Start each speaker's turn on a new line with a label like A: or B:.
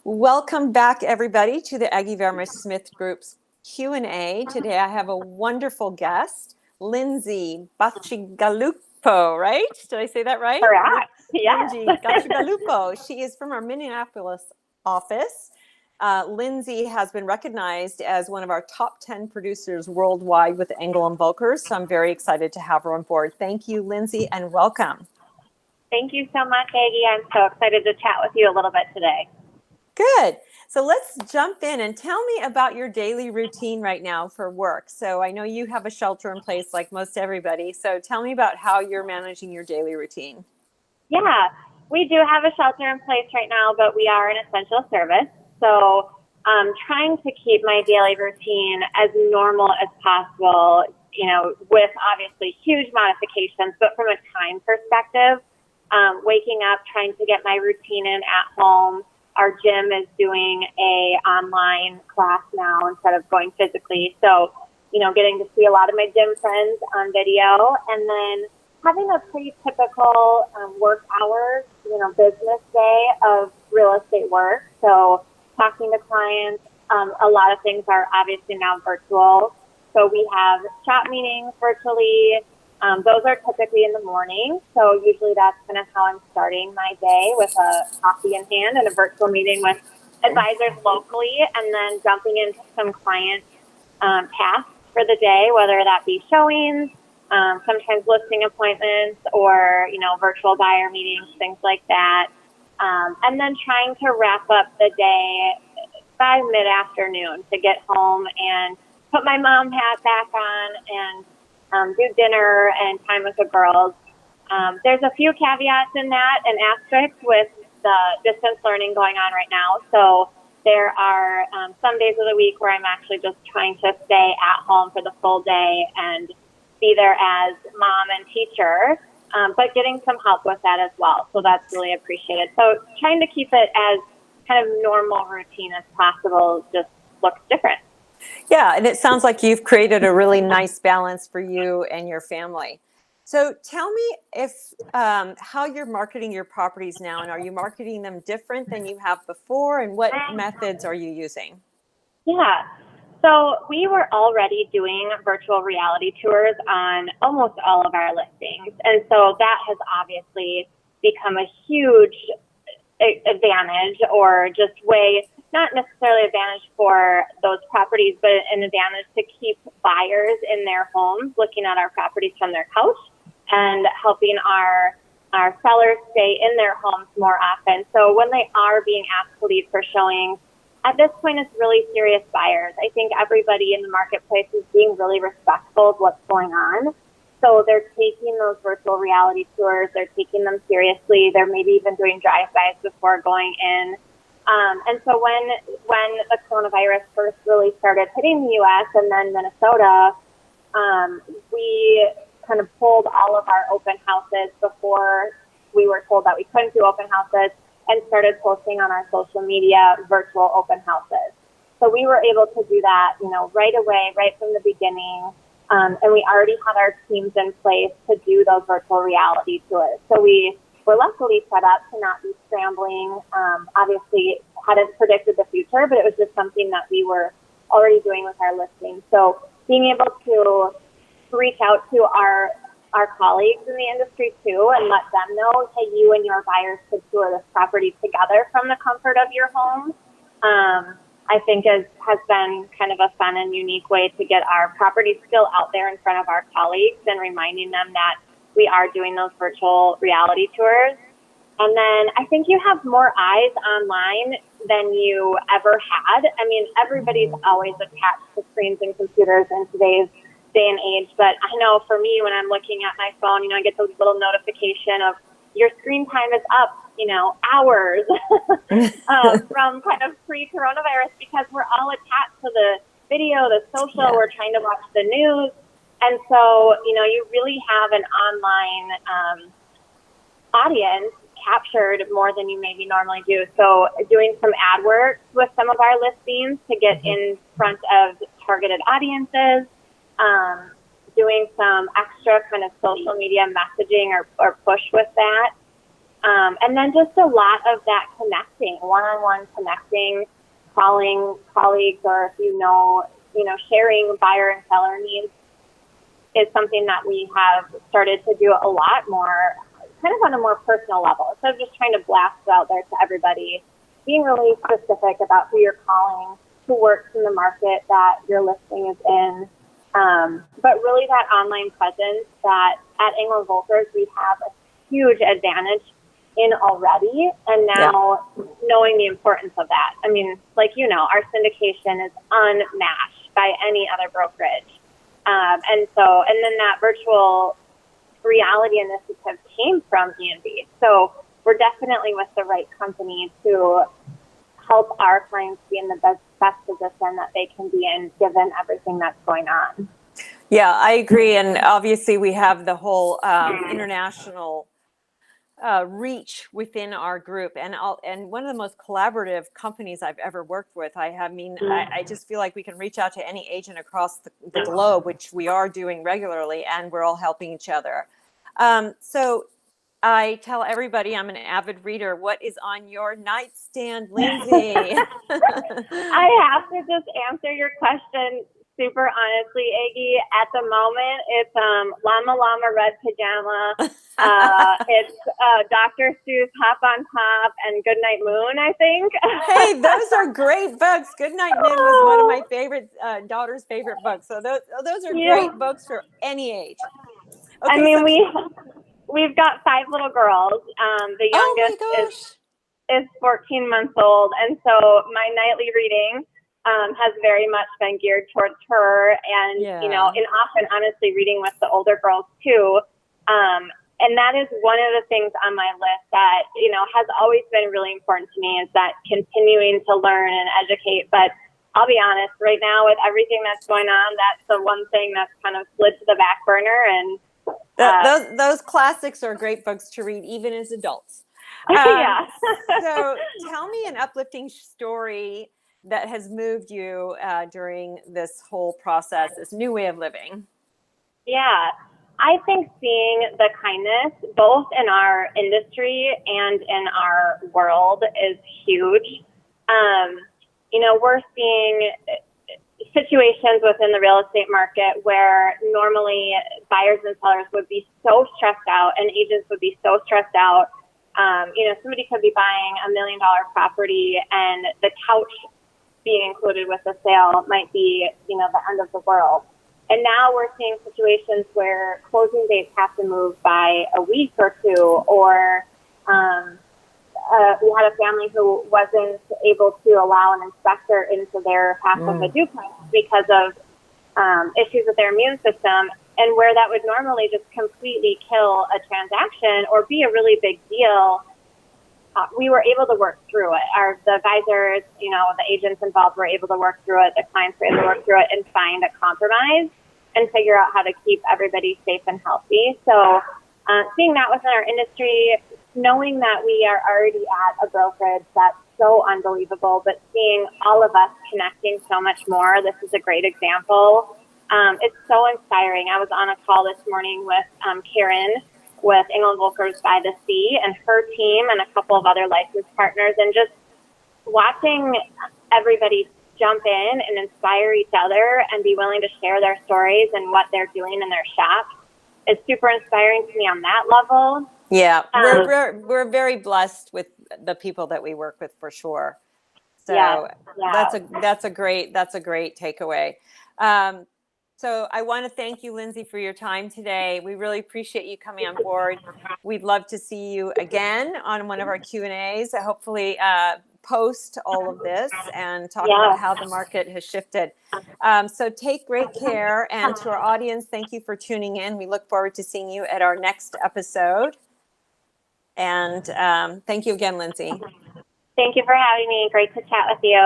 A: Welcome back, everybody, to the Aggie Vermes Smith Group's Q&A. Today I have a wonderful guest, Lindsay Bacigalupo, right? Did I say that right?
B: Correct. Yes.
A: Lindsay Bacigalupo. She is from our Minneapolis office. Lindsay has been recognized as one of our top 10 producers worldwide with Engel and Volkers, so I'm very excited to have her on board. Thank you, Lindsay, and welcome.
B: Thank you so much, Aggie. I'm so excited to chat with you a little bit today.
A: Good. So let's jump in and tell me about your daily routine right now for work. So I know you have a shelter in place like most everybody. So tell me about how you're managing your daily routine.
B: Yeah, we do have a shelter in place right now, but we are an essential service. So trying to keep my daily routine as normal as possible, with obviously huge modifications, but from a time perspective, waking up, trying to get my routine in at home. Our gym is doing a online class now instead of going physically. So, getting to see a lot of my gym friends on video, and then having a pretty typical work hours, business day of real estate work. So talking to clients, a lot of things are obviously now virtual. So we have shop meetings virtually. Those are typically in the morning. So usually that's kind of how I'm starting my day, with a coffee in hand and a virtual meeting with advisors locally, and then jumping into some client tasks for the day, whether that be showings, sometimes listing appointments, or, virtual buyer meetings, things like that. And then trying to wrap up the day by mid-afternoon to get home and put my mom hat back on and do dinner and time with the girls. There's a few caveats in that and asterisks with the distance learning going on right now. So there are some days of the week where I'm actually just trying to stay at home for the full day and be there as mom and teacher, but getting some help with that as well. So that's really appreciated. So trying to keep it as kind of normal routine as possible just looks different.
A: Yeah, and it sounds like you've created a really nice balance for you and your family. So tell me how you're marketing your properties now, and are you marketing them different than you have before, and what methods are you using?
B: Yeah. So we were already doing virtual reality tours on almost all of our listings. And so that has obviously become a huge advantage, or just way, not necessarily advantage for those properties, but an advantage to keep buyers in their homes looking at our properties from their couch, and helping our sellers stay in their homes more often. So when they are being asked to leave for showings, at this point, it's really serious buyers. I think everybody in the marketplace is being really respectful of what's going on. So they're taking those virtual reality tours. They're taking them seriously. They're maybe even doing drive-bys before going in. And so when the coronavirus first really started hitting the U.S. and then Minnesota, we kind of pulled all of our open houses before we were told that we couldn't do open houses, and started posting on our social media virtual open houses. So we were able to do that, right away, right from the beginning. And we already had our teams in place to do those virtual reality tours. So we were luckily set up to not be scrambling. Obviously, hadn't predicted the future, but it was just something that we were already doing with our listings. So being able to reach out to our colleagues in the industry too, and let them know, hey, you and your buyers could tour this property together from the comfort of your home, I think has been kind of a fun and unique way to get our properties still out there in front of our colleagues, and reminding them that we are doing those virtual reality tours. And then I think you have more eyes online than you ever had. I mean, everybody's always attached to screens and computers in today's day and age, but I know for me, when I'm looking at my phone, I get those little notification of your screen time is up, hours from kind of pre-coronavirus, because we're all attached to the video, the social, yeah. We're trying to watch the news. And so, you really have an online audience captured more than you maybe normally do. So doing some AdWords with some of our listings to get in front of targeted audiences, doing some extra kind of social media messaging or push with that. And then just a lot of that connecting, one-on-one connecting, calling colleagues, or if sharing buyer and seller needs is something that we have started to do a lot more, kind of on a more personal level. Instead of just trying to blast it out there to everybody, being really specific about who you're calling, who works in the market that your listing is in. But really that online presence that at England Volkers we have a huge advantage in already, and now knowing the importance of that. I mean, like, our syndication is unmatched by any other brokerage. And then that virtual reality initiative came from E&B. So we're definitely with the right company to help our clients be in the best position that they can be in, given everything that's going on.
A: Yeah, I agree. And obviously we have the whole international reach within our group, and one of the most collaborative companies I've ever worked with. I just feel like we can reach out to any agent across the globe, which we are doing regularly, and we're all helping each other. So I tell everybody I'm an avid reader. What is on your nightstand, Lindsay?
B: I have to just answer your question super honestly, Aggie. At the moment, it's Llama Llama Red Pajama. It's Dr. Seuss Hop on Top and Goodnight Moon, I think.
A: Hey, those are great books. Goodnight Moon was one of my favorite daughter's favorite books. So those are great books for any age. Okay,
B: I mean, we've got 5 little girls. The youngest is 14 months old, and so my nightly reading has very much been geared towards her, and and often honestly reading with the older girls too. And that is one of the things on my list that has always been really important to me, is that continuing to learn and educate. But I'll be honest, right now with everything that's going on, that's the one thing that's kind of slid to the back burner. And
A: those classics are great books to read, even as adults. So tell me an uplifting story that has moved you during this whole process, this new way of living.
B: Yeah, I think seeing the kindness both in our industry and in our world is huge. We're seeing situations within the real estate market where normally buyers and sellers would be so stressed out, and agents would be so stressed out. Somebody could be buying $1 million property, and the couch being included with the sale might be, the end of the world. And now we're seeing situations where closing dates have to move by a week or two, or we had a family who wasn't able to allow an inspector into their half of the duplex because of issues with their immune system, and where that would normally just completely kill a transaction or be a really big deal. We were able to work through it. The advisors, the agents involved were able to work through it. The clients were able to work through it and find a compromise and figure out how to keep everybody safe and healthy. So seeing that within our industry, knowing that we are already at a brokerage that's so unbelievable, but seeing all of us connecting so much more, this is a great example. It's so inspiring. I was on a call this morning with Karen with England Volkers by the Sea and her team and a couple of other licensed partners, and just watching everybody jump in and inspire each other and be willing to share their stories and what they're doing in their shop is super inspiring to me on that level.
A: Yeah, we're very blessed with the people that we work with, for sure. So that's a great takeaway. So I want to thank you, Lindsay, for your time today. We really appreciate you coming on board. We'd love to see you again on one of our Q&As, hopefully post all of this and talk about how the market has shifted. So take great care. And to our audience, thank you for tuning in. We look forward to seeing you at our next episode. And thank you again, Lindsay.
B: Thank you for having me. Great to chat with you.